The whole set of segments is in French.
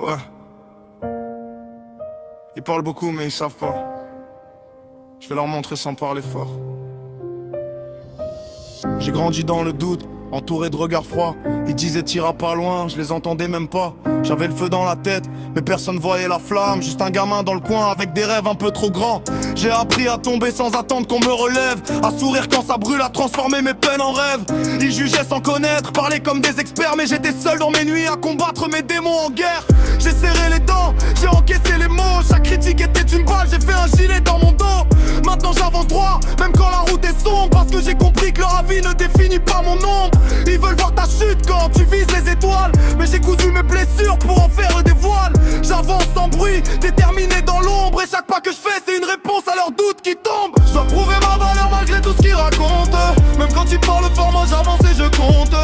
Ouais. Ils parlent beaucoup mais ils savent pas. Je vais leur montrer sans parler fort. J'ai grandi dans le doute, entouré de regards froids. Ils disaient t'iras pas loin, je les entendais même pas. J'avais le feu dans la tête, mais personne voyait la flamme. Juste un gamin dans le coin avec des rêves un peu trop grands. J'ai appris à tomber sans attendre qu'on me relève, à sourire quand ça brûle, à transformer mes peines en rêves. Ils jugeaient sans connaître, parlaient comme des experts, mais j'étais seul dans mes nuits à combattre mes démons en guerre. J'ai serré les dents, j'ai encaissé les mots. Chaque critique était une balle, j'ai fait un gilet dans mon dos. Maintenant j'avance droit, même quand la route est sombre, parce que j'ai compris que leur avis ne définit pas mon ombre. Ils veulent voir ta chute quand tu vises les étoiles, mais j'ai cousu mes blessures pour en faire des voiles. J'avance sans bruit, déterminé dans l'ombre, et chaque pas que je fais c'est une réponse à leurs doutes qui tombent. Je dois prouver ma valeur malgré tout ce qu'ils racontent. Même quand ils parlent fort, moi j'avance et je compte.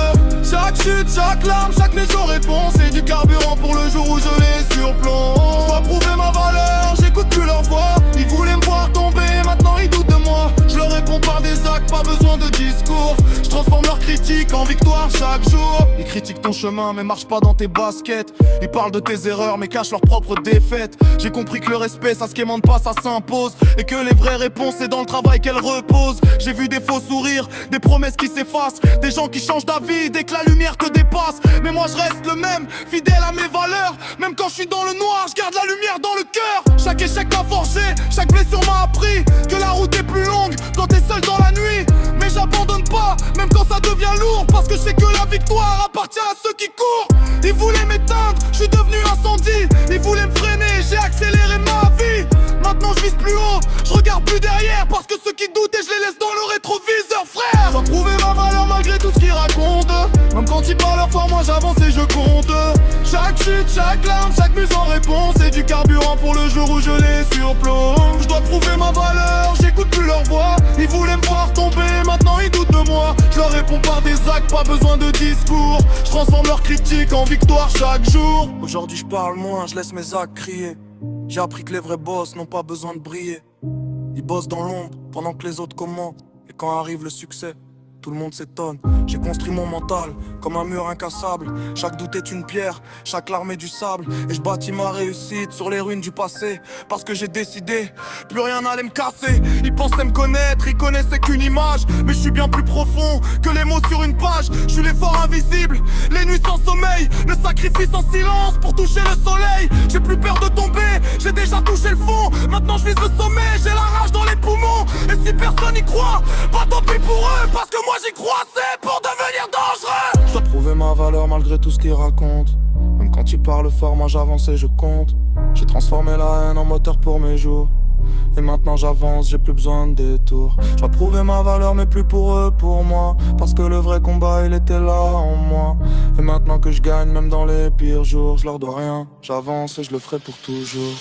Chaque chute, chaque larme, chaque maison réponse, c'est du carburant pour le jour où je les surplombe. Je dois prouver ma valeur, j'écoute plus leur voix. Ils voulaient me voir tomber, maintenant ils doutent de moi. Je leur réponds par des actes, pas besoin de discours. Je transforme leurs critiques en victoire chaque jour. Ils critiquent ton chemin mais marchent pas dans tes baskets. Ils parlent de tes erreurs mais cachent leurs propres défaites. J'ai compris que le respect ça se quémande pas, ça s'impose. Et que les vraies réponses c'est dans le travail qu'elles reposent. J'ai vu des faux sourires, des promesses qui s'effacent, des gens qui changent d'avis dès que la lumière te dépasse. Mais moi je reste le même, fidèle à mes valeurs. Même quand je suis dans le noir, je garde la lumière dans le cœur. Chaque échec m'a forgé, chaque blessure m'a appris que la route est plus longue quand t'es seul dans la nuit. Mais j'abandonne pas, même quand ça devient lourd, parce que je sais que la victoire appartient à ceux qui courent. Ils voulaient m'éteindre, je suis devenu incendie. Ils voulaient me freiner, j'ai accéléré ma vie. Maintenant je vise plus haut, je regarde plus derrière, parce que ceux qui doutent et je les laisse dans le rétroviseur, frère. Je dois prouver ma valeur malgré tout ce qu'ils racontent. Même quand ils parlent fort, moi j'avance et je compte. Chaque chute, chaque larme, chaque muse en réponse, c'est du carburant pour le jour où je les surplombe. Je dois prouver ma valeur, j'écoute plus leur voix. Ils voulaient me voir tomber, maintenant ils doutent de moi. Je leur réponds par des actes, pas besoin de discours. Je transforme leurs critiques en victoire chaque jour. Aujourd'hui je parle moins, je laisse mes actes crier. J'ai appris que les vrais boss n'ont pas besoin de briller. Ils bossent dans l'ombre pendant que les autres commentent. Et quand arrive le succès, tout le monde s'étonne. J'ai construit mon mental comme un mur incassable. Chaque doute est une pierre, chaque larme est du sable. Et je bâtis ma réussite sur les ruines du passé. Parce que j'ai décidé, plus rien n'allait me casser. Ils pensaient me connaître, ils connaissaient qu'une image. Mais je suis bien plus profond que les mots sur une page. Je suis l'effort invisible, les nuits sans sommeil, le sacrifice en silence pour toucher le soleil. J'ai plus peur de tomber, j'ai déjà touché le fond. Maintenant je vise le sommet, j'ai la rage dans les poumons. Et si personne y croit, pas tant pis pour eux, parce que moi j'y crois assez pour devenir dangereux. Je dois prouver ma valeur malgré tout ce qu'ils racontent. Même quand ils parlent fort, moi j'avance et je compte. J'ai transformé la haine en moteur pour mes jours. Et maintenant j'avance, j'ai plus besoin de détours. Je dois prouver ma valeur mais plus pour eux, pour moi. Parce que le vrai combat il était là en moi. Et maintenant que je gagne même dans les pires jours, je leur dois rien, j'avance et je le ferai pour toujours.